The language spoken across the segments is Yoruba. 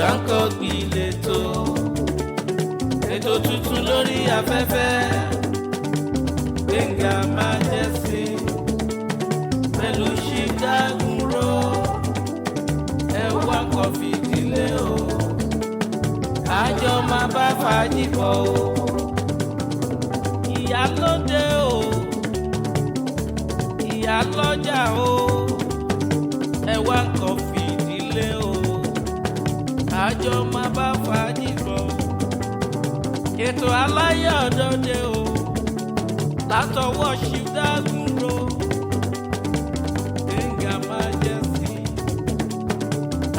Gbáǹkọ́gbì lẹ́tọ̀ ètò tuntun lórí afẹ́fẹ́ Gbénga Majesty pẹ̀lú Ṣídágúnró ẹ wá kọ́ fìdílé o àjọ máa bá fàájì bọ̀ o ìyálóde o ìyálọ́jà o ẹ wá kọ́ fìdílé o àjọ máa bá fàájì bọ̀ ètò aláyọ̀ ọ̀dọ́dẹ o látọwọ́ Ṣídágúnró Gbénga Majesty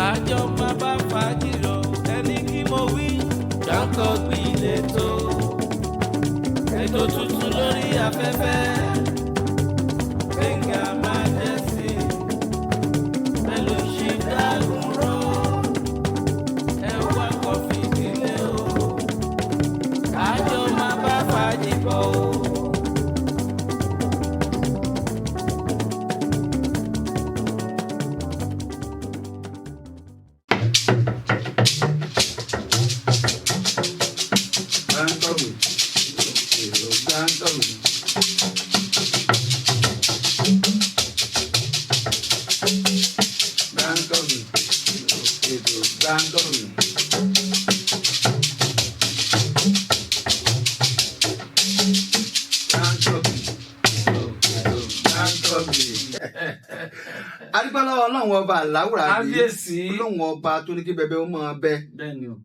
àjọ máa bá fàájì lọ ẹni kí mo wí Gbáǹkọ́gbì lẹ́tọ̀ ètò tuntun lórí afẹ́fẹ́ Gbénga Majesty pẹ̀lú Ṣídágúnró ẹ wá kọ́ fìdílé o àjọ máa bá fàájì bọ̀ o. adúpẹ́lọ́wọ́ ọlọ́run ọba àláwùrà kábíyèsí ọlọ́run ọba tó ní kí bẹbẹ ó máa bẹ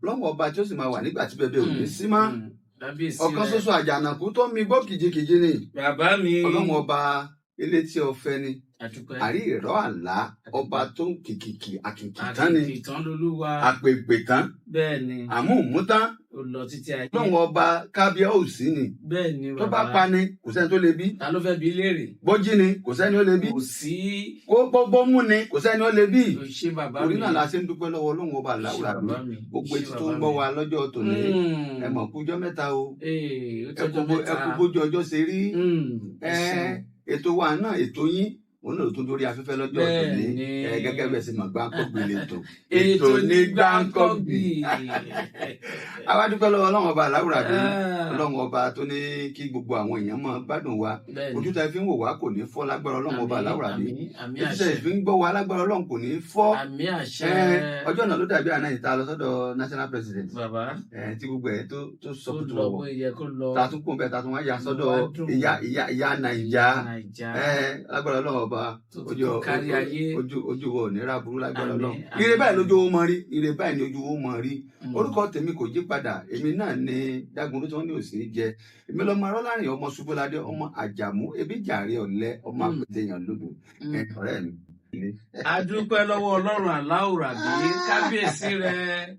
ọlọ́run ọba tí ó sì máa wà nígbà tí bẹbẹ ò ní sí mọ́ ọ̀kan ṣoṣo àjànàkú tó mi gbọ́ kìjikìji ni bàbá mi ọlọ́run ọba elétí ọ̀fẹ́ ni àrí ìrọ̀ àlá ọba tó ń kìkìkì àkìkì tán ni àpèpè tán àmúhùnmútán ọlọ́run ọba kábíyá òsì ni tó bá pa ni kò sẹ́ni tó lè bí ta ló fẹ́ bí léèrè bójí ni kò sẹ́ni ó lè bí kò sí kó mú ni kò sẹ́ni ó lè bí ṣe bàbá mi orí náà la ṣe ń dúpẹ́ lọ́wọ́ ọlọ́run ọba àláwùrà mi gbogbo etí tó ń gbọ́ wa lọ́jọ́ tòní ẹ mọ̀ kújọ́ mẹ́ta o ẹ kú bójú ọjọ́ ṣe rí ètò wa náà ètò yín òun náà tún lórí afẹ́fẹ́ lọ́jọ́ tòní gẹ́gẹ́ bẹ́ẹ̀ sì mọ̀ Gbáǹkọ́gbì lẹ́tọ̀ ètò ní Gbáǹkọ́gbì àwa dúpẹ́ lọ́wọ́ ọlọ́run ọba àláwùrà mi ọlọ́run ọba tó ní kí gbogbo àwọn èèyàn máa gbádùn wa ojú tá fi ń wò wá kò ní fọ́ lágbára ọlọ́run ọba àláwùrà mi ojú tá fi ń gbọ́ wa lágbára ọlọ́run kò ní fọ́ ọjọ́ náà ló dàbí àná ìta lọ sọ́dọ̀ national president tí gbogbo ẹ̀ tó sọ kùtù ọ̀wọ̀ ta tún kún bẹ́ẹ̀ ta tún wá ya sọ́dọ̀ ìyá Nàìjà lágbára ọlọ́run ọba ojú wo ní ráburú lágbára ọlọ́run ire báyìí lójú owó mọ rí ire báyìí ní ojú owó mọ rí orúkọ tèmi kò yí padà èmi náà ní Dágunró tí wọ́n ní òsì jẹ èmi lọ́mọ arọ́lárin ọmọ Ṣubúládé ọmọ Àjàmú ebi jàre ọ̀lẹ ọmọ àpètèyàn lódò ọ̀rẹ́ mi. adúpẹ́ lọ́wọ́ ọlọ́run aláwùrà bí kábíyèsí rẹ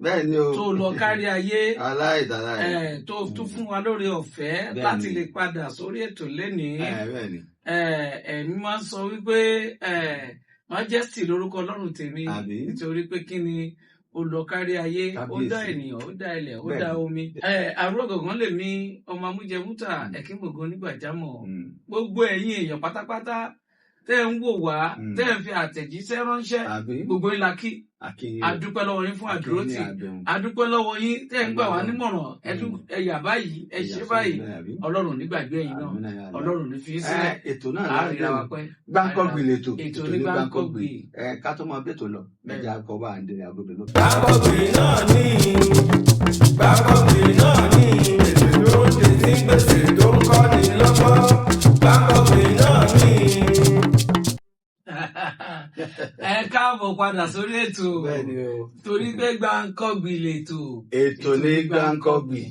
bẹ́ẹ̀ni o tó lọ kárí ayé aláìdáláì tó tún fún wa lórí ọ̀fẹ́ láti lè padà sórí ètò lénìí ẹ̀mí máa ń sọ wípé Majesty lórúkọ ọlọ́run tèmi nítorí pé kí ni ó lọ kárí ayé ó dá ènìyàn ó dá ilẹ̀ ó dá omi àrùn ọ̀gọ̀ngàn lè mi ọmọ amújẹmúta ẹ̀kíngbògan nígbàjámọ̀ gbogbo ẹ̀yin èèyàn pátápátá tẹ́ ń wò wá tẹ́ ń fi àtẹ̀jíṣẹ́ ránṣẹ́ gbogbo ńlá kí adúpẹ́ lọ́wọ́ yín fún àdúrótì adúpẹ́ lọ́wọ́ yín tẹ́ ń gbà wá nímọ̀ràn ẹ̀yà báyìí ẹ ṣe báyìí ọlọ́run nígbàgbé ẹ̀yin náà ọlọ́run ní fi sílẹ̀ ètò náà àárẹ̀ wa pẹ́ Gbáǹkọ́gbì lẹ́tọ̀ ètò ní Gbáǹkọ́gbì ká tó máa bẹ́tò lọ mẹ́jà kọ́ bá ń dẹrẹ́ agodo lọ. Gbáǹkọ́gbì náà ní Gbáǹkọ́gbì náà ní ètò tó ń tètè gbèsè tó ń kọ́ ni lọ́gbọ́n Gbáǹkọ́gbì náà ní. ẹ káàbọ̀ padà sórí ètò torí pé Gbáǹkọ́gbì lẹ́tọ̀ ètò ní Gbáǹkọ́gbì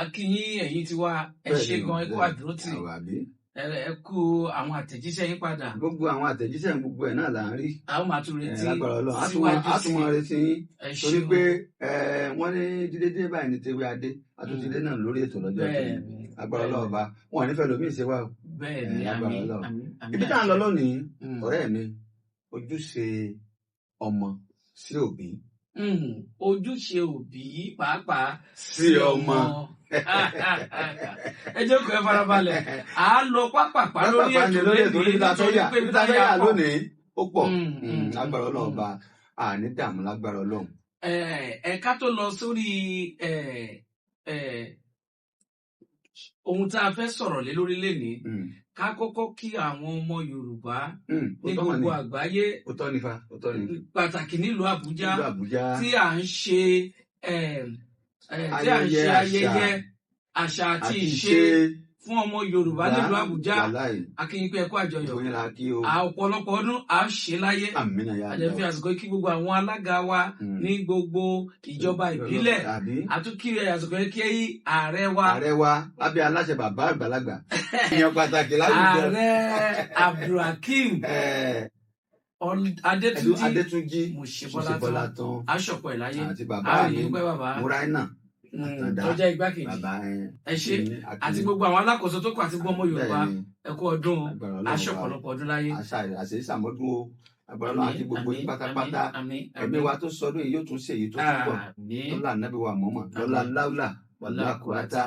akínyìn ẹ̀yin ti wá ẹ ṣe gan ẹ kú àdúrótì ẹ kú àwọn àtẹ̀jíṣẹ́ yín padà. gbogbo àwọn àtẹ̀jíṣẹ́ gbogbo ẹ̀ náà là ń rí. a ó máa tún retí síwájú sí i. a tún máa retí yín torí pé wọ́n ní dídé báyìí ní tewé adé àtúntìdé náà lórí ètò lọ́jọ́ ìpínlẹ̀ agbára Ọlọ́run bá wọn ò ní fẹ́ lómi ìṣe wa o. bẹ́ẹ̀ni agbára Ọlọ́run. ibi tá à ń lọ lónìí ọ̀rẹ́ mi ojúṣe ọmọ sí òbí. ojúṣe òbí pàápàá sí ọmọ. ẹ jókòó ẹ farabalẹ̀ à á lọ pápápá lórí ètò lónìí nítorí pé bí táyà lónìí ó pọ̀ lágbára Ọlọ́run bá àní dààmú lágbára Ọlọ́run ẹ̀ka tó lọ sórí ohun tá a fẹ́ sọ̀rọ̀ lé lórí lénìí ká kọ́kọ́ kí àwọn ọmọ Yorùbá ní gbogbo àgbáyé pàtàkì nílùú Àbújá tí à ń ṣe ayẹyẹ àṣà àti ìṣe fún ọmọ Yorùbá nílùú Àbújá akínyìnpé ẹ̀kọ́ àjọyọ̀ ọ̀pọ̀lọpọ̀ ọdún à ń ṣe láyé àjẹfí àsìkò kí gbogbo àwọn alága wa ní gbogbo ìjọba ìbílẹ̀ àtúnkì àsìkò kí ààrẹ wa lábẹ́ aláṣẹ bàbá àgbàlagbà èèyàn pàtàkì láwùjọ ààrẹ Abdulhakeem Adétúnjí Mùsíbọ́lá tán aṣọpọ̀ ìláyé àti bàbá mi Múráínà tó jẹ́ igbákejì ẹ ṣé àti gbogbo àwọn alákòóso tó kù àti gbogbo ọmọ Yorùbá ẹ kú ọdún aṣọpọ̀lọpọ̀ ọdún láyé. àṣẹ ìsàmọ́dún o agbára àti gbogbo yín pátápátá ẹ̀mí wa tó sọdún yìí yóò tún ṣe èyí tó túbọ̀ lọ́la nábì wa mọ̀mọ́ lọ́la láúlà wàlá àkùrátà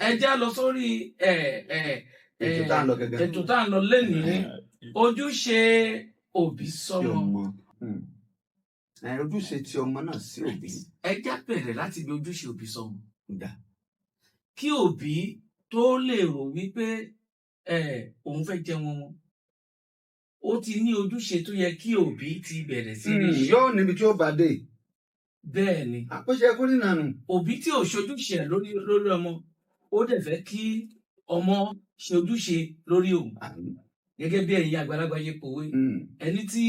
ẹ já lọ sórí ètò tá à ń lọ lénìí ojúṣe òbí sọ́mọ. Ojúṣe ti ọmọ náà sí òbí. Ẹ já bẹ̀rẹ̀ láti bí ojúṣe òbí sọ́mọ. Kí òbí tó lè rò wípé òun fẹ́ jẹun ọmọ ó ti ní ojúṣe tó yẹ kí òbí ti bẹ̀rẹ̀ sí ní ṣe. Yóò níbi tí ó bá dé. Bẹ́ẹ̀ ni. Àpòṣe ẹkún nínú àná. Òbí tí ò ṣojúṣe ẹ̀ lórí ọmọ ó dẹ̀ fẹ́ kí ọmọ ṣe ojúṣe lórí òun. Gẹ́gẹ́ bí ẹ̀yin àgbàlagbà yẹ pòwe ẹni tí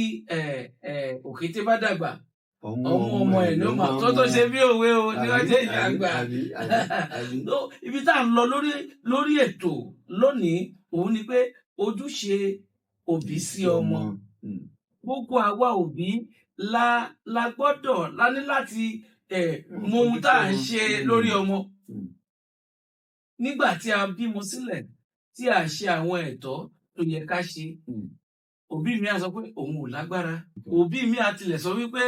òkété bá dàgbà ọmọ ẹ̀ ló mà tó ṣe bí òwe o ní ọjọ́ ìyá àgbà. Ibi tá à ń lọ lórí ètò lónìí òun ni pé ojúṣe òbí sí ọmọ. Gbogbo àwa òbí la gbọ́dọ̀ ní láti mọ ohun tá à ń ṣe lórí ọmọ. Nígbà tí a bímọ sílẹ̀ tí a ṣe àwọn ẹ̀tọ́ tó yẹ ká ṣe òbí mi á sọ pé òun ò lágbára òbí mi á tilẹ̀ sọ wípé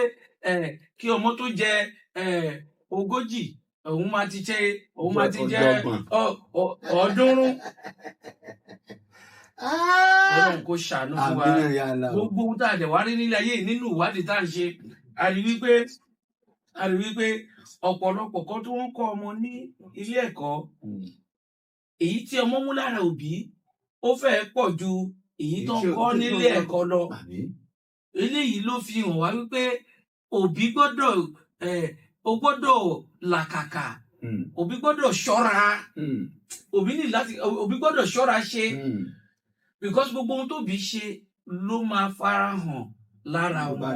kí ọmọ tó jẹ 40 òun máa ti jẹ 100. Ọlọ́run kò ṣàánú fún wa gbogbo ohun tá a dẹ̀ wá rí nílé ayé nínú ìwádìí tá à ń ṣe a rí wípé ọ̀pọ̀lọpọ̀ kan tó ń kọ́ ọmọ ní ilé ẹ̀kọ́ èyí tí ọmọ mú lára òbí ó fẹ́ pọ̀ ju èyí tó ń kọ́ nílé ẹ̀kọ́ lọ. Eléyìí ló fi hàn wá wípé òbí gbọ́dọ̀ làkàkà òbí gbọ́dọ̀ ṣọ́ra òbí gbọ́dọ̀ ṣọ́ra ṣe because gbogbo ohun tóbi ṣe ló máa fara hàn lára ọmọ.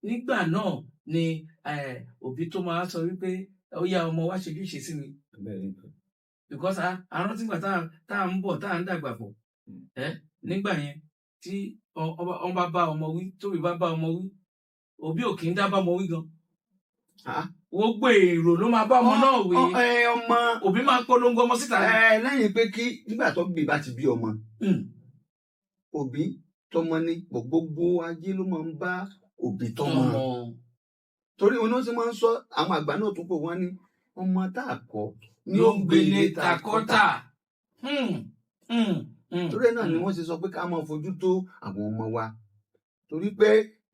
Nígbà náà ni òbí tó máa sọ wípé ó yá ọmọ wá ṣojúṣe sí mi. Because àrántí nígbà tá à ń bọ̀ tá à ń dàgbà bọ̀ nígbà yẹn tí wọ́n bá ọmọ wí tóbi bá ọmọ wí òbí ò kì í dá bá ọmọ wí gan. Gbogbo èrò ló máa bá ọmọ náà wí òbí máa ń polongo ọmọ síta. Lẹ́yìn pé kí nígbà tó bí bá ti bí ọmọ òbí tọmọ ní gbogbo ayé ló máa ń bá òbí tọmọ torí òun náà sì máa ń sọ àwọn àgbà náà tún pò wọ́n ní ọmọ tá a kọ́ ni ó gbélé takọ́tà. Torí náà ni wọ́n ṣe sọ pé ká máa fojú tó àwọn ọmọ wa torí pé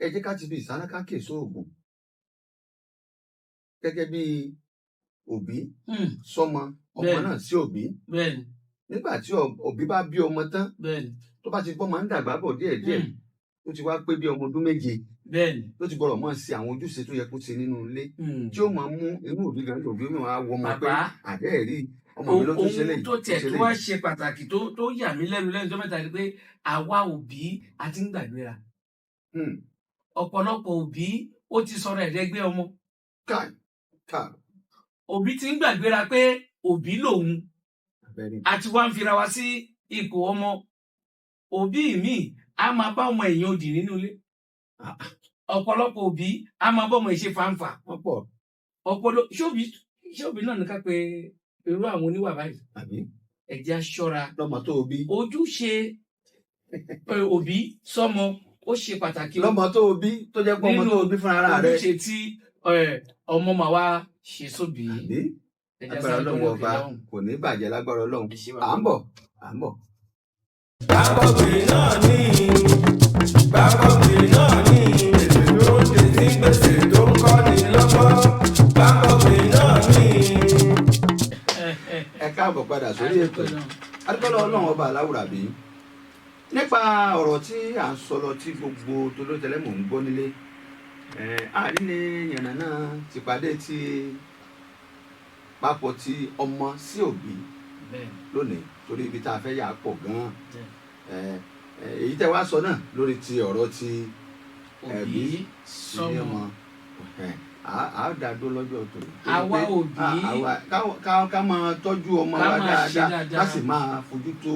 ẹ jẹ́ ká ti fi ìsánáká kèso ògùn gẹ́gẹ́ bí òbí sọmọ ọmọ náà sí òbí. Nígbà tí òbí bá bí ọmọ tán tó bá ti gbọ́ máa ń dàgbà bọ̀ díẹ̀díẹ̀ ó ti wá pé bí ọmọ ọdún 7 ló ti gbọ́dọ̀ máa ṣe àwọn ojúṣe tó yẹ kó ṣe nínú ilé tí ó máa mú inú òbí gan òbí mi wá wọ ọmọ pé àbẹ́ẹ̀rí ọmọ mi ló tún ṣe lẹ́yìn. Ohun tó tiẹ̀ tó wá ṣe pàtàkì tó yà mí lẹ́nu tó mẹ́ta ni pé àwa òbí a ti ń gbàgbéra. Ọ̀pọ̀lọpọ̀ òbí ó ti sọ̀rọ̀ ẹ̀dẹ́gbẹ́ ọmọ. Òbí ti ń gbàgbéra pé òbí lòun àti wá ń fira wa sí ipò ọmọ. Òbí mi a máa bá ọmọ èèyàn òdì nínú ilé. Ọ̀pọ̀lọpọ̀ òbí a máa bá ọmọ ìṣe fàǹfà. Ṣé òbí náà ní ká pé irú àwọn oníwà báyìí ẹ jẹ́ á ṣọ́ra. Lọ́mọ tó òbí. Ojúṣe òbí sọ́mọ ó ṣe pàtàkì. Lọ́mọ tó òbí tó jẹ́ pé ọmọ tó òbí fún ara rẹ̀. Ojúṣe tí ọmọ máa wá ṣe sóbì. Agbára Ọlọ́run ọba kò ní bàjẹ́ lágbára Ọlọ́run. À ń bọ̀. Gbàgbọ́gbè náà ní ètò tó káàbọ̀ padà sórí ètò adúpẹ́ lọ́wọ́ Ọlọ́run ọba aláwùrábí nípa ọ̀rọ̀ tí à ń sọ lọ tí gbogbo tolótẹlẹ́ mò ń gbọ́ nílé àrílé yànnà náà ti pàdé ti papọ̀ ti ọmọ sí òbí lónìí torí ibi tá a fẹ́ yà á pọ̀ gan-an èyí tẹ́ wá sọ náà lórí ti ọ̀rọ̀ ti ẹbí sí ọmọ a dá dó lọ́jọ́ tó àwa òbí ká máa tọ́jú ọmọ wa dáadáa ká sì máa fojú tó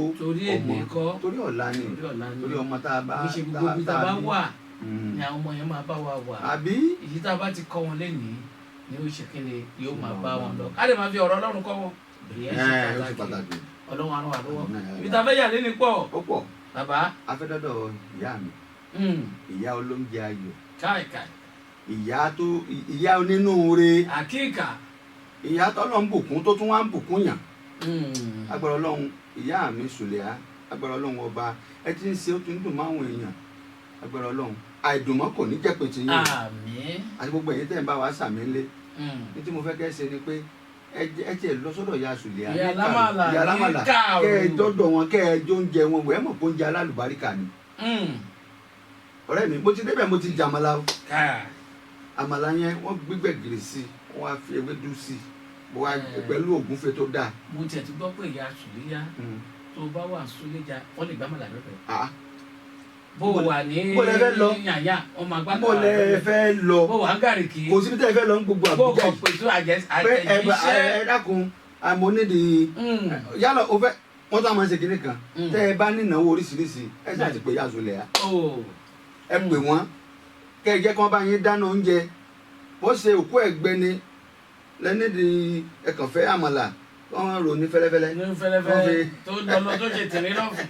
ọmọ torí ọ̀la ni torí ọmọ tá a bá wà ni àwọn ọmọ yẹn máa bá wa wà àbí èyí tá a bá ti kọ́ wọn lénìí ni ó ṣe kíni yóò máa bá wọn lọ ká lè máa fi ọ̀rọ̀ Ọlọ́run kọ́ wọn ìyẹn ṣe pàtàkì Ọlọ́run àrùn àlọ́wọ́ ibi tá a fẹ́ yà lé ní pọ̀ bàbá afẹ́dọ́dọ̀ ìyá mi ìyá olóúnjẹ ayọ̀ káìkáì ìyá onínúure àkíkà ìyá tọ́lọ́ ń bùkún tó tún wá ń bùkún yàn agbára Ọlọ́run ìyá mi Sùlẹ̀á agbára Ọlọ́run ọba ẹ ti ń ṣe ó ti ń dùn máwọn èèyàn agbára Ọlọ́run àìdùnmọ́ kò ní jẹ́ pé ti yín àmín àti gbogbo ẹ̀yin tẹ́ ń bá wa sàmì ńlé ní tí mo fẹ́ kẹ́ ṣe ni pé ẹ tiẹ̀ lọ sọ́dọ̀ ìyá Sùlẹ̀á ìyá lámàlà kẹ́ ẹ dọ́dọ̀ wọn kẹ́ ẹ jó oúnjẹ wọn wẹ́ẹ́ mọ̀ pé oúnjẹ alálùbáríkà ni ọ̀rẹ́ mi mo ti débẹ̀ mo ti jàmàlà o àmàlà yẹn wọ́n gbígbẹ̀gìrì sí i wọ́n á fi ewédú sí i pẹ̀lú ògúnfe tó dáa. mo tiẹ̀ ti gbọ́ pé ìyá Sùlẹ̀á tó bá wà Sùlẹ̀jà wọ́n lè gbàmàlà lọ́fẹ̀ẹ́. bó wà ní yàyà ọmọ àgbàdo bó lẹ fẹ́ lọ bó wà ń Gàríkì kò síbi tẹ́ ẹ fẹ́ lọ ń gbogbo bó Àbújá kọ̀ pèsè àjẹsíṣẹ́. ẹ dákun àmọ́ nídìí yálà o fẹ́ wọ́n tó àwọn ṣe kinní kan tẹ́ ẹ bá nínáwó oríṣiríṣi ẹ ṣáà ti pè Ìyá Sùlẹ̀á ẹ pè wọ́n kẹ́ ẹ jẹ́ kí wọ́n bá yín dáná oúnjẹ bó ṣe òkú ẹ̀gbẹ́ ni lẹ́nìdìí ẹ̀kàn fẹ́ àmàlà wọ́n rò ní fẹ́lẹ́fẹ́lẹ́. ní fẹ́lẹ́fẹ́lẹ́ tó lọ́lọ́ tó ṣe tẹ̀lé lọ́fù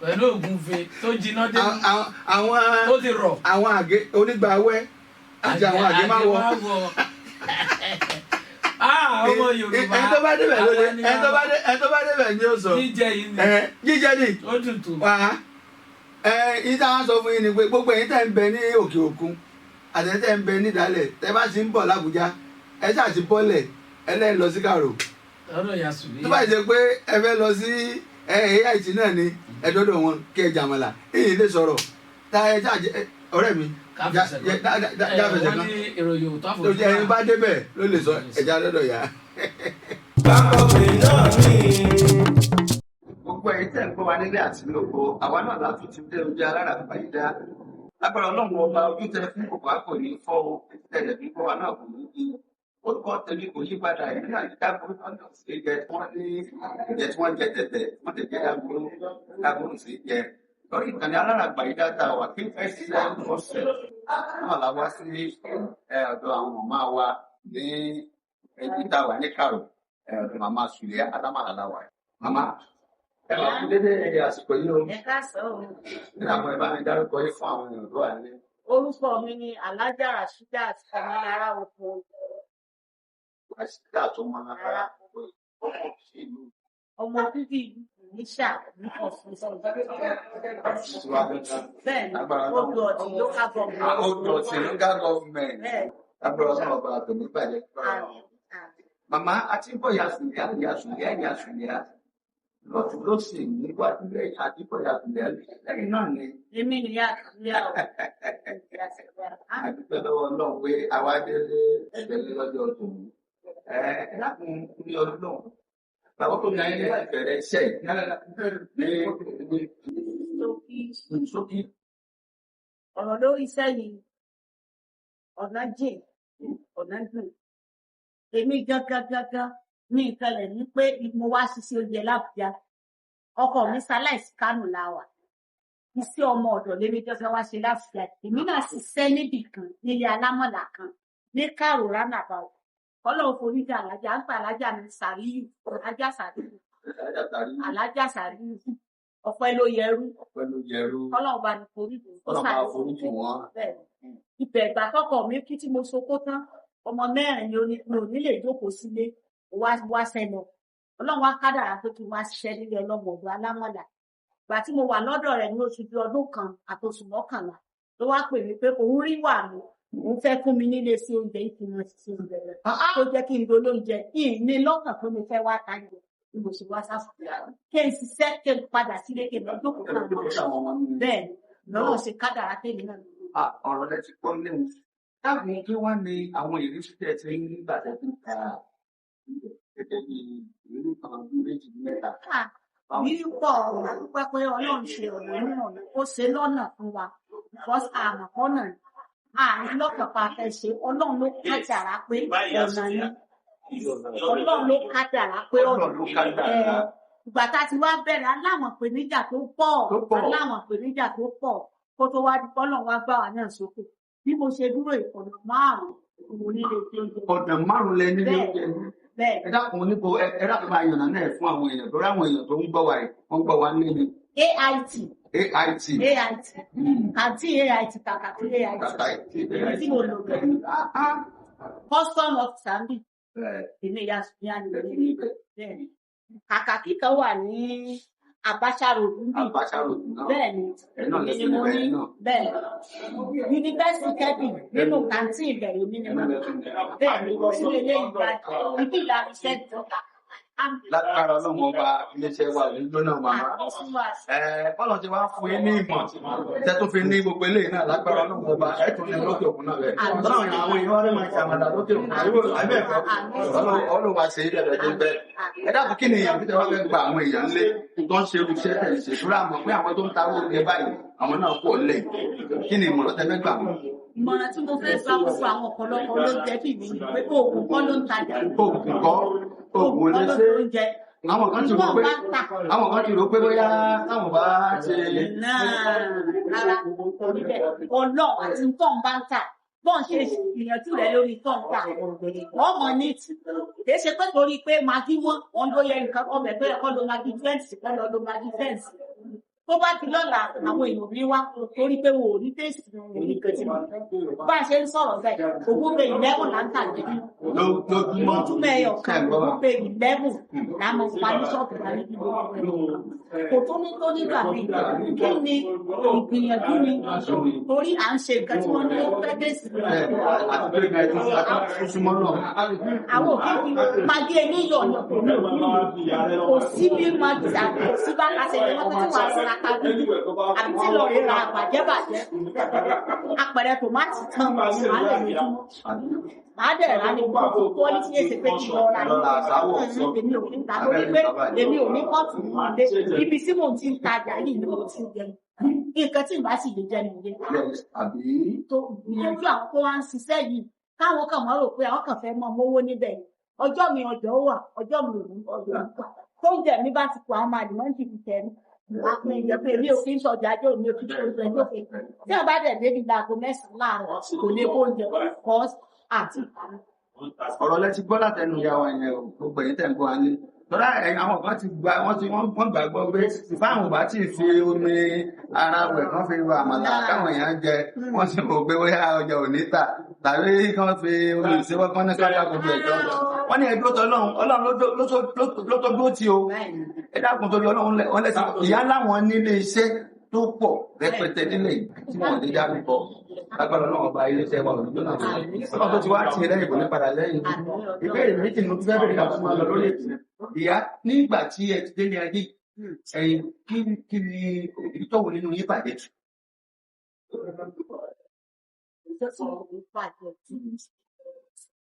pẹ̀lú ògúnfe tó jiná dé tó ti rọ̀. àwọn àgé onígbàwẹ́ àti àwọn àgé máa wọ. ọmọ Yorùbá ẹni tó bá débẹ̀ ló lé ẹni tó bá débẹ̀ ni ó sọ. jíjẹ yìí ni jíjẹ ni ó tutù. ìta wọn sọ fún yín ni pé gbogbo ẹ̀yin tẹ́ ń bẹ ní òkè òkun àtẹ̀tẹ̀ ń bẹ nídàálẹ̀ tẹ́ bá ti ń bọ̀ l'Ábùjá ẹ ṣáà ti bọ́lẹ̀ ẹ lẹ́yìn lọ sí Kàrò. lọ́dọ̀ Ìyá Sùlẹ̀á. tó bá jẹ́ pé ẹ fẹ́ lọ sí AIT náà ni ẹ dọ́dọ̀ wọn kí ẹ jàmàlà èyí lè sọ̀rọ̀ tá ẹ ṣáà jẹ ọ̀rẹ́ mi jáfẹsẹ̀ kan wọ́n ní ìròyìn òótọ́ àfọ̀jú. lójú ẹni bá débẹ̀ ló lè sọ ẹja lọ́dọ̀ yá. Báńkọ́pì náà ní. gbogbo ẹ̀yin tẹ́ ń gbọ́ wa nílé àti lóko àwa náà láti ti dé ojú alára àgbáyédá lágbára Ọlọ́run ọba ojú tẹ fún kòkó àpò ní fọ́ tẹ̀lẹ̀ bí kọ́ wa náà kò ní í orúkọ tẹ̀lé kò yí padà ẹ̀ ní àyíká burúkú náà sí jẹ tí wọ́n ní ìjẹ tí wọ́n jẹ tẹ̀tẹ̀ wọ́n ti jẹ́ agbóró sí jẹ lórí ìkànnì alára àgbáyédá tá a wà kí ẹ sì ṣe ọ̀sẹ̀ náà la wá sí ọ̀dọ̀ àwọn màmá wa ní ẹbí tá a wà ní Kàrò ọ̀dọ̀ màmá Sùlẹ̀á alámàlà la wà màmá ẹ wà fún dédé àsìkò yìí o. Ẹ káàsán o. ní àwọn ìbá mi dárúkọ yìí fún àwọn èèyàn tó wà nílé. Orúkọ mi ni Alájà Rasheedat Ọmọlára Oko. Rasheedat Ọmọlára Oko ìlú. Ọmọ bíbí ìlú Ìníṣà ní Ọ̀ṣun sọ̀rọ̀. Bẹ́ẹ̀ni, Odò Ọ̀tí local government. Odò Ọ̀tí local government. Agbára ọmọ ọba àtọ̀mí bàjẹ́. Màmá àti bọ̀ Ìyá Sùlẹ̀á. Lọ́tún ló sì níwájú lẹ́yìn àdìbọ̀yà lẹ́yìn náà ni. Èmi ni Ìyá Sùlẹ̀á o. Àdúpẹ́ lọ́wọ́ náà pé àwa délé ẹgbẹ̀lẹ́ lọ́jọ́ ọdún. Lákùn ní ọdún náà. Bàbá tó ní ayé láti bẹ̀rẹ̀ iṣẹ́ ní ṣókí. Ọ̀rọ̀ lórí iṣẹ́ yìí, ọ̀nà jìn, ọ̀nà dùn. Èmi gángan ní ìkẹlẹ̀ ní pé mo wá ṣiṣẹ́ oúnjẹ l'Ábùjá. Ọkọ mi ṣaláìsí Kánò láwà. Iṣẹ́ ọmọ ọ̀dọ̀ lémi tó fẹ́ wá ṣe l'Ábùjá. Èmi náà ṣiṣẹ́ níbì kan nílé alámọ̀là kan ní Kàrò roundabout. Ọlọ́run forí jẹ Alájà ń pa Alájà mi Sàríyù, Alájà Sàríyù. Ọpẹ́ ló yẹrú. Ọlọ́run bá ní forí jù. Ibẹ̀ ìgbà tọkọ mi kí tí mo sokó tán, ọmọ mẹ́rin ni mi ò ní lè jókòó sílé. Wá sẹ́nu Ọlọ́run wá kádàrá pé kí n wá ṣiṣẹ́ nílé ọlọ́mọ ọ̀dọ̀ alámọ̀là. Ìgbà tí mo wà lọ́dọ̀ rẹ̀ ní oṣù bí ọdún kan àtòṣù 11 ló wá pè mí pé òun rí wà mí òun fẹ́ fún mi nílé sí oúnjẹ ìfìmọ̀ sí oúnjẹ rẹ̀ tó jẹ́ kí n dolóúnjẹ ìní lọ́kàn tó mi fẹ́ wá táyé mo ṣe wá sáfù kí n ṣiṣẹ́ kí n padà sílé kí n lọ jókòó kan bẹ́ẹ̀ lọ́wọ́ ṣe kádàrá tèmi náà. ọ̀rọ̀ lẹ ti gbọ́ lẹ́nu táàbù kí wọ́n ní àwọn ìrísí tẹ̀ tí ń gbà tẹ̀sí ká gẹ́gẹ́ bí ìrírí kan méjì mẹ́ta. Bí pọ̀ pẹ́pẹ́ Ọlọ́run ṣe ọ̀nà mìíràn ó ṣe lọ́nà fún wa because àmọ̀ kọ́nà àárín lọ́kàn pa fẹ́ ṣe Ọlọ́run ló kádàrá pé ọ̀nà ni Ọlọ́run ló kádàrá pé ọ̀nà ìgbà tá a ti wá bẹ̀rẹ̀ aláwọn ìpèníjà tó pọ̀ aláwọn ìpèníjà tó pọ̀ kó tó wá Ọlọ́run wá gbà wá náà sókè bí mo ṣe dúró ọ̀nà márùn-ún mo nílé tó ń jẹ. ọ̀nà márùn-ún lẹ nílé oúnjẹ ẹ dákun níbo ẹ dákun máa yànnà náà fún àwọn èèyàn lórí àwọn èèyàn tó ń gbọ́ wa rẹ̀ wọ́n gbọ́ wa níbi. AIT àti AIT kàkà tí AIT tí mo lò bẹ́ẹ̀ custom officer ń bì èmi ìyá sùnìyà ni kàkà kíkan wà ní Abacha Road ń bì bẹ́ẹ̀ ni èmi ni mo ní bẹ́ẹ̀ yunifásitì kẹ́bì nínú kàntí ìbẹ̀rẹ̀ mi ni mo bẹ́ẹ̀ ni sílé ilé ìgbà ibi ìlànà iṣẹ́ ìjọba. Lágbára Ọlọ́run ọba iléeṣẹ́ wa ní lónà màmá. Bọ́lá ti wá fún yín ní ìmọ̀ tẹ́ tó fi ní gbogbo eléyìí náà lágbára Ọlọ́run ọba ẹ̀tún ní lókè òkun náà rẹ̀. Ọlọ́run àwọn èèyàn wá fẹ́ máa ṣàmàlà lókè òkun. Àbẹ̀ẹ̀kọ́ Ọlọ́run wa ṣe ilẹ̀ ẹ̀jẹ̀ bẹ́ẹ̀. Ẹ dákun kí ni èèyàn fi tẹ́wọ́ fẹ́ gba àwọn èèyàn lé tó ń ṣe irúṣẹ́ tẹ̀ ṣe ìṣúra mọ̀ pé àwọn tó ń taró oúnjẹ báyìí àwọn náà pọ̀ lẹ̀. Kí ni ìmọ̀ràn tẹ́ fẹ́ gbà wọ́n? Ìmọ̀ràn tí mo fẹ́ sọ fún àwọn ọ̀pọ̀lọpọ̀ ló jẹ́ bí mi pé oògùn kọ́ ló ń tajà. Oògùn kọ́ oògùn lè ṣe àwọn kan ti rò pé bóyá táwọn bá ṣe. Rárá Ọlọ́run àti nǹkan bá ń tà bọ́n ṣe ìyànjú rẹ̀ lórí tọ́ǹtà wọ́n mọ̀ ní tì kì í ṣe pé torí pé magi wọn ló yẹ nǹkan ọbẹ̀ tó yẹ kọ́ ló magi fẹ́ǹsì kọ́ lọ ló magi fẹ́ǹsì tó bá ti lọ́la àwọn èèyàn ní wá torí pé wò ó ní tẹ́sì nǹkan tí wọ́n bá a ṣe ń sọ̀rọ̀ bẹ́ẹ̀ ogún pé 11 là ń tà lẹ́bí lójúmọ́ ẹyọ kan ogún pé 11 là ń mọ parí ṣọ́ọ̀bù láti bí kò tó ní tó nígbà mi kí ni ìgbìyànjú ni torí à ń ṣe nǹkan tí wọ́n ní ó fẹ́ tẹ́sì àwọn òbí magi eléyọ̀ kò sí bí magi àti kò sí bá kásẹ̀ ní wọ́n tó ti wà sí àbí tí lọ rí ra bàjẹ́bàjẹ́ apẹ̀rẹ̀ tòmátì tán màálẹ̀ ní màá dẹ̀ rà ní gbogbo quality èsì pé kí lọ ra èmi ò ní ta lórí pé èmi ò ní kọ́ọ̀tù nílé ibi tí mò ń ti ń tajà yìí ni mo ti ń jẹ nǹkan tí ìbá sì lè jẹ nìyẹn tó gbìyànjú àwọn tó wá ń ṣiṣẹ́ yìí káwọn kàn mọ́ rò pé àwọn kàn fẹ́ mọ mówó níbẹ̀ ọjọ́ mi ọjọ́ wà ọjọ́ mi ò ní ọjọ́ nípa tó ń jẹ mi bá ti kó àwọn màdìmọ́ǹtì fi tẹ̀ mí àwọn èèyàn pé mi ò fi ń sọjà jẹ́ òní òfin tó ń sọ ẹjọ́ pé tí wọ́n bá dẹ̀ débi láago 9 láàárọ̀ kò ní kó oúnjẹ kọ́ àti ìpàdé. ọ̀rọ̀ lẹ ti gbọ́ látẹnu ìyá wa yẹn o gbogbo ẹ̀yin tẹ̀ ń gbọ́ wa ní lọ́dà àwọn kan ti gba wọ́n gbàgbọ́ pé fáwọn bá ti fi omi ara rẹ̀ kan fi wà àmàlà káwọn èèyàn jẹ wọ́n sì rò pé bóyá ọjà ò ní tà tàbí kán fi omi ìṣèwọ́ kan ní kájà gbogbo ẹ̀jọ́ wọ́n ní ẹgbẹ́ tó ọlọ́run ló tó dúró tí o ẹ dákun torí ọlọ́run wọn lẹ́sìn ìyá láwọn nílé iṣẹ́ tó pọ̀ rẹpẹtẹ nílẹ̀ tí wọ́n lè dá mi bọ̀ lágbára náà ọba iléeṣẹ́ wa òdòdó náà ọlọ́run tó ti wá tì lẹ́yìn kò ní padà lẹ́yìn ìbéèrè méjì ló fẹ́ bẹ̀rẹ̀ láti máa lọ lórí ètò ìyá nígbà tí ẹ ti dé ní ayé ẹ̀yin kí ni ìtọ́wò nínú yín bàjẹ́ jù.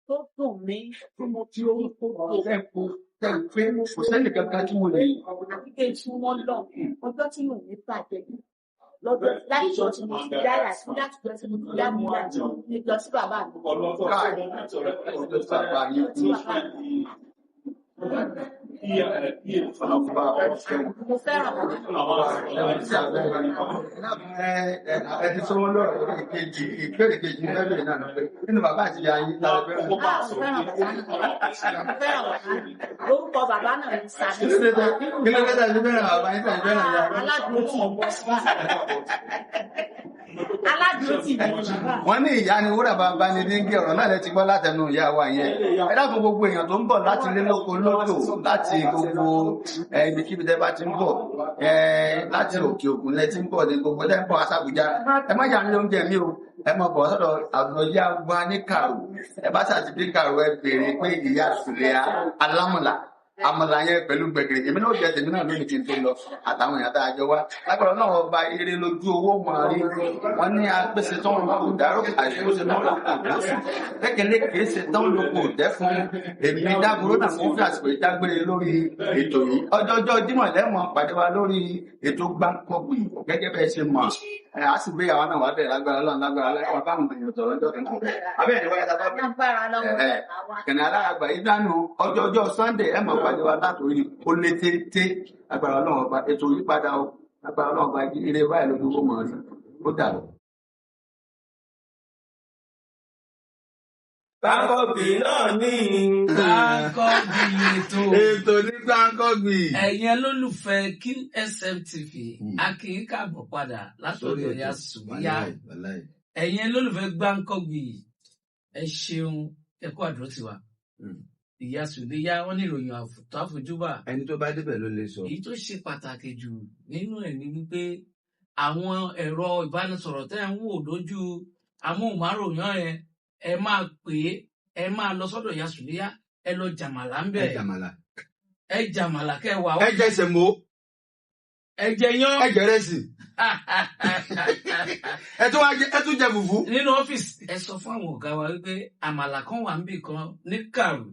tó dùn mí tí mo ti orúkọ pé kò sẹ́ni kankan tí mo lè. àti kí n tún wọn lọ ọjọ́ tí mò ń ní bàjẹ́ lọ́dọ̀ láti jọ tí mo ti dára sí láti jọ tí mo ti dá mi láti ní jọ sí bàbá mi. ọjọ́ tí bàbá yín ti mo fẹ́ràn ẹ ti sọ wọn lọ́rọ̀ ìkejì ìbéèrè kejì lẹ́bẹ̀rẹ̀ náà pé nínú bàbá àti ìyá yín lára bẹ́ẹ̀. mo fẹ́ràn bàbá orúkọ bàbá náà ní sàmì. kí ló dé tàbí bẹ́ẹ̀ bàbá yín tàbí bẹ́ẹ̀ ìyá yín. aládùúgbò tì mí. wọ́n ní ìyá ni wúrà bàbá ni díngí ọ̀rọ̀ náà lẹ ti gbọ́ látẹnu ìyá wa yẹn. ẹ dákun gbogbo èèyàn tó ń bọ̀ láti ilé lóko lódò láti gbogbo ibikíbi tẹ́ bá ti ń bọ̀ láti òkè òkun lẹ ti ń bọ̀ ní gbogbo tẹ́ ń bọ̀ aṣàbùjá ẹ má jà ní oúnjẹ mi o ẹ mọ bọ̀ sọ́dọ̀ àgbọ̀yá wa ní kàrò ẹ bá ṣàti dé kàrò ẹ béèrè pé ìyá Sùlẹ́yà alámọ̀là àmàlà yẹn pẹ̀lú gbẹ̀gìrì èmi náà jẹ tèmi náà lónìí kí n tó lọ àtàwọn èèyàn tá a jọ wá lágbára náà ọba eré lójú owó máa rí wọn ní agbèsè tán lóko dárò àìsóṣe náà lóko dẹ́sù lẹ́kẹ̀lẹ́ kìí ṣe tán lóko dẹ́ fún èmi dábúrò náà mo fi àsìkò ìdágbére lórí ètò yìí ọjọ́jọ́ Jímọ̀ lẹ́mọ̀ pàdé wa lórí ètò Gbáǹkọ́gbì gẹ́gẹ́ bẹ́ẹ̀ ṣe mọ̀ a sì gbé àwọn náà wà bẹ̀rẹ̀ lágbára lọ́nà lágbára lẹ́wọ̀n báwọn èèyàn sọ̀rọ̀ ọjọ́ kan abẹ́rẹ́ ìwáyà tá a bá bẹ̀rẹ̀ kẹ̀nà aláàgbà ìdánù ọjọ́jọ́ Sunday ẹ̀ mọ̀ pàdé wa látòrí ó lé téńté agbára Ọlọ́run ọba ètò yípadà ó agbára Ọlọ́run ọba ire báyìí lójú ó mọ̀ rí ó dàrú. Gbáǹkọ́gbì náà ní Gbáǹkọ́gbì ètò ní Gbáǹkọ́gbì. ẹ̀yin olólùfẹ́ King FM TV a kì í káàbọ̀ padà látòrí Ìyá Sùlíyá ẹ̀yin olólùfẹ́ Gbáǹkọ́gbì ẹ ṣeun ẹ kú àdúró tiwa Ìyá Sùlíyá wọn ní ìròyìn àfojúbà ẹni tó bá débẹ̀ ló lè sọ. èyí tó ṣe pàtàkì jù nínú ẹ̀ ni wípé àwọn ẹ̀rọ ìbánisọ̀rọ̀ tẹ́ ń wò lójú amóhùnmáwòrán yẹn ẹ máa pè é ẹ máa lọ sọ́dọ̀ Ìyá Sùlíyá ẹ lọ jàmàlà ń bẹ̀ ẹ jàmàlà kẹwàá ẹ jẹ sẹ̀mó ẹ jẹ yán ẹ jẹ rẹsì ẹ tún jẹ fùfú. nínú ọ́fíìsì ẹ sọ fún àwọn ọ̀gá wa wípé àmàlà kan wà níbì kan ní Kàrú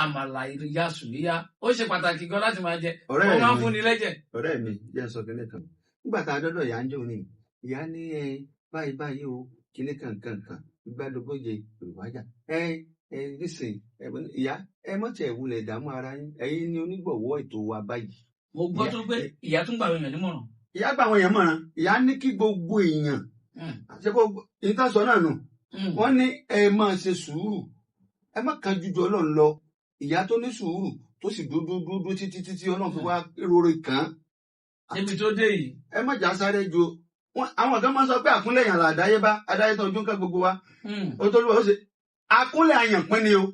àmàlà Ìyá Sùlíyá ó ṣe pàtàkì gan láti máa jẹ ó máa ń fúnni lẹ́jẹ̀. ọ̀rẹ́ mi jẹ́ sọ kíní kan nígbà tá a dọ́dọ̀ ìyá ń jò ní ìyá ní báyìí báyìí o kíní kankan gbàdógóje ìwájà nísìn ìyá ẹ mọ̀tì ẹ̀wulẹ̀ ìdààmú ara yín ẹ̀yin ni onígbọ̀wọ́ ètò wa báyìí. mo gbọ́ tó pé ìyá tún gbà àwọn èèyàn nímọ̀ràn. ìyá gbà àwọn èèyàn mọ̀ràn ìyá ní kí gbogbo èèyàn ṣe kó ìtàsọ náà nù wọ́n ní ẹ máa ṣe sùúrù ẹ má kan jújọ Ọlọ́run lọ ìyá tó ní sùúrù tó sì dúdú títí Ọlọ́run fi wá rore kàn án. níbi tó dé yìí. ẹ má jà sáré ju àwọn kan máa ń sọ pé àkúnlẹ̀ yàn là àdáyébá adáyétọ́ ojú nǹkan gbogbo wa ó tó lù wá ó ṣe àkúnlẹ̀ àyànpín ni o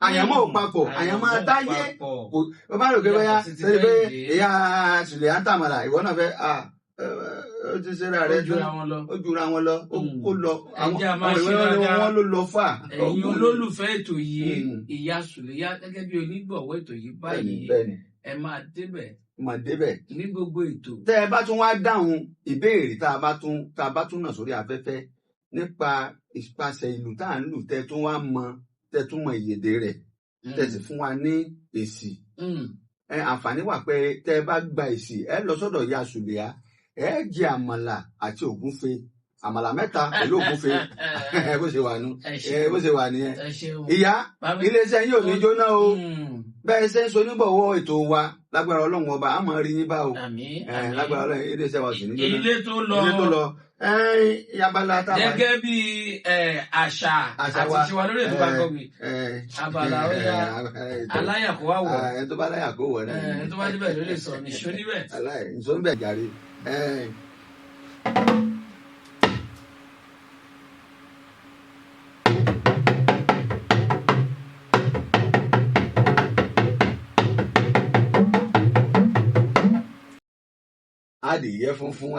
àyànmọ́ ò papọ̀ àyànmọ́ dáyé ó bá rò pé bóyá ṣe pé Ìyá Sùlíyá ń tàmàlà ìwọ náà fẹ́ ó ti ṣe ra rẹ jù ó jura wọn lọ ó lọ àwọn ìwé wọn ló lọ fà. ẹ̀yin olólùfẹ́ ètò yìí Ìyá Sùlíyá gẹ́gẹ́ bí onígbọ̀wọ́ ètò yìí báyìí ẹ máa débẹ̀ mà débẹ̀. ní gbogbo ètò. tẹ́ ẹ bá tún wá dáhùn ìbéèrè tá a bá tún nà sórí afẹ́fẹ́ nípa ìpasẹ̀ ìlú tá à ń lù tẹ́ tún wá mọ tẹ́ tún mọ ìyèdè rẹ̀ tẹ́ sì fún wa ní èsì. àǹfààní wà pé tẹ́ ẹ bá gba èsì ẹ lọ sọ́dọ̀ Ìyá Sùlíyá ẹ jẹ àmàlà àti ògúnfe àmàlà 3 pẹ̀lú ògúnfe bó ṣe wà nù bó ṣe wà nìyẹn. ìyá iléeṣẹ́ yín ò ní jóná o bẹ́ẹ̀ ṣe ń so nígbọ̀wọ́ ètò wa lágbára Ọlọ́run ọba a máa rí yín bá o lágbára Ọlọ́run iléeṣẹ́ wa sì ní jóná ilé tó lọ yabala tá a wà. gẹ́gẹ́ bí àṣà àti tiwa lórí ètò Gbáǹkọ́gbì abala ọ̀yà aláyàkó wà wọ̀ ẹ tó bá láyàkó wọ̀ náà ẹ tó bá níbẹ̀ ló lè sọ nìṣó níbẹ̀. nìṣó níbẹ̀ jàre. adìyẹ funfun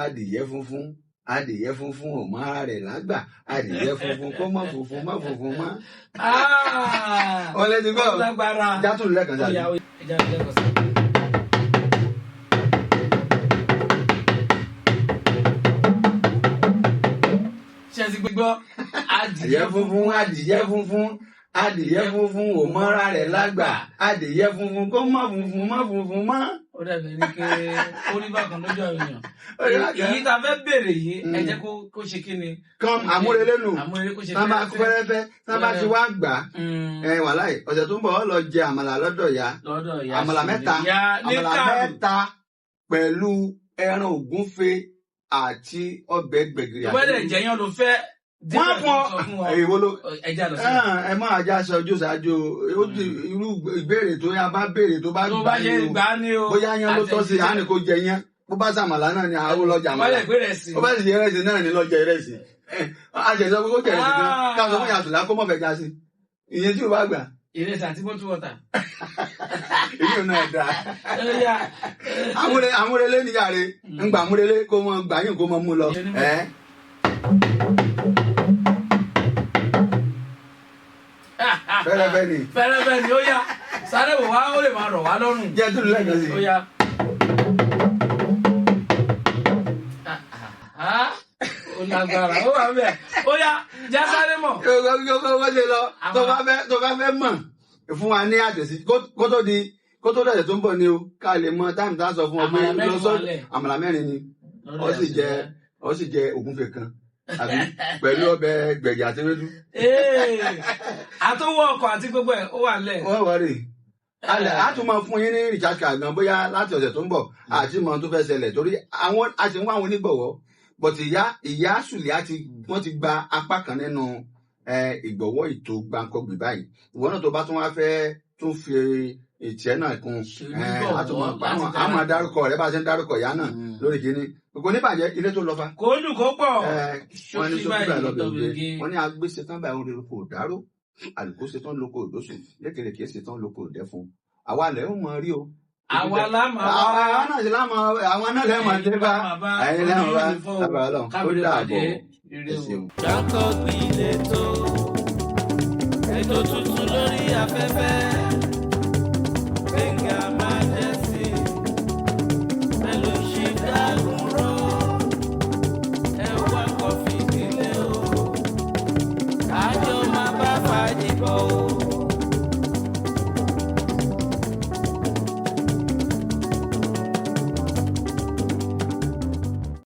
adìyẹ funfun ò mọ ara rẹ̀ lágbà adìyẹ funfun kó mọ funfun mọ funfun mọ. ọlẹ́ni bá játùn lẹ́ẹ̀kan sáà. ṣe ti gbígbọ́ adìyẹ funfun ò mọ ara rẹ̀ lágbà adìyẹ funfun kó mọ funfun mọ. ó dàbí ẹni pé ó rí bákan lójú àwọn èèyàn èyí tá a fẹ́ bèrè yìí ẹ jẹ́ kó ṣe kí ni. kan àmúrelé nù àmúrelé kó ṣe tá a bá ti wá gbà wàláì ọ̀sẹ̀ tó ń bọ̀ ọ́ lọ jẹ àmàlà lọ́dọ̀ Ìyá àmàlà 3 pẹ̀lú ẹran ògúnfe àti ọbẹ̀ gbẹ̀gìrì. ìwádìí ìjẹyàn ló fẹ́. wọ́n fún èwo ló ẹ máa já aṣọ ojú ṣáájú irú ìbéèrè tó yá bá béèrè tó bá gbà ní o bóyá yẹn ló tọ́ sí àánì kó jẹ yẹn bó bá sàmàlà náà ni àwọn lọ́jà àmàlà ó bá sì jẹ ìrẹsì náà ni lọ́jà ìrẹsì àṣẹṣọ pé kó jẹ ìrẹsì kan káàsọ fún Ìyá Sùlíyá kó mọ̀ fẹ́ já sí ìyẹn tí o bá gbà. ìrẹsì àti bọ́tú wọ́tà. èyí ò náà dáa àmúrelé níyàrá ń gbà àmúrelé kó mọ gbà yín kó mọ mú lọ. fẹ́rẹ́fẹ́ ni ó yá sáré wò wá ó lè máa rọ̀ wá lọ́rùn. jẹ́ tó lẹ́ẹ̀kan sí. ó yá. ó lágbára ó wà bẹ́ẹ̀ ó yá já sáré mọ̀. yóò ṣe lọ tó bá fẹ́ mọ̀ fún wa ní àtẹ̀sí kó tó dọ̀jẹ̀ tó ń bọ̀ ni o ká lè mọ táìmù tá a sọ fún ọ pé àmàlà mẹ́rin ni ó sì jẹ ògúnfe kan àbí pẹ̀lú ọbẹ̀ gbẹ̀gì àti ewédú. àtọwọ́ ọkọ̀ àti gbogbo ẹ̀ ó wà lẹ̀. wọ́n wà rè a tún máa fún yín ní recharge card gan bóyá láti ọ̀sẹ̀ tó ń bọ̀ àti mọ̀ tó fẹ́ ṣẹlẹ̀ torí a ti ń wá àwọn onígbọ̀wọ́ but ìyá sùlẹ̀ wọ́n ti gba apá kan nínú ìgbọ̀wọ́ ètò Gbankanbi báyìí ìwọ náà tó bá tún wá fẹ́ tún fi ìtìẹ́ náà kún a máa dárúkọ rẹ bá a ṣe ń dárúkọ ìyá náà lórí kínní kò ní bàjẹ́ ilé tó lọ fa. kò dùn kó pọ̀. wọ́n ní sọ́kí báyìí lọ́bẹ̀ òde wọ́n ní agbésetán báyìí òde lóko òdáró àlùkò ṣetán lóko òdóṣù lékelèké ṣetán lóko òdẹ́fun àwa lẹ́ ń mọ rí o. àwa lámà àwọn náà ṣe lámà àwọn náà lẹ́ mọ̀ dé bá ẹ̀yin lẹ́mọ̀ bá lábàá lọ ó dàbọ̀ ẹ ṣeun. Gbankanbi lè tó ètò tuntun lórí afẹ́fẹ́.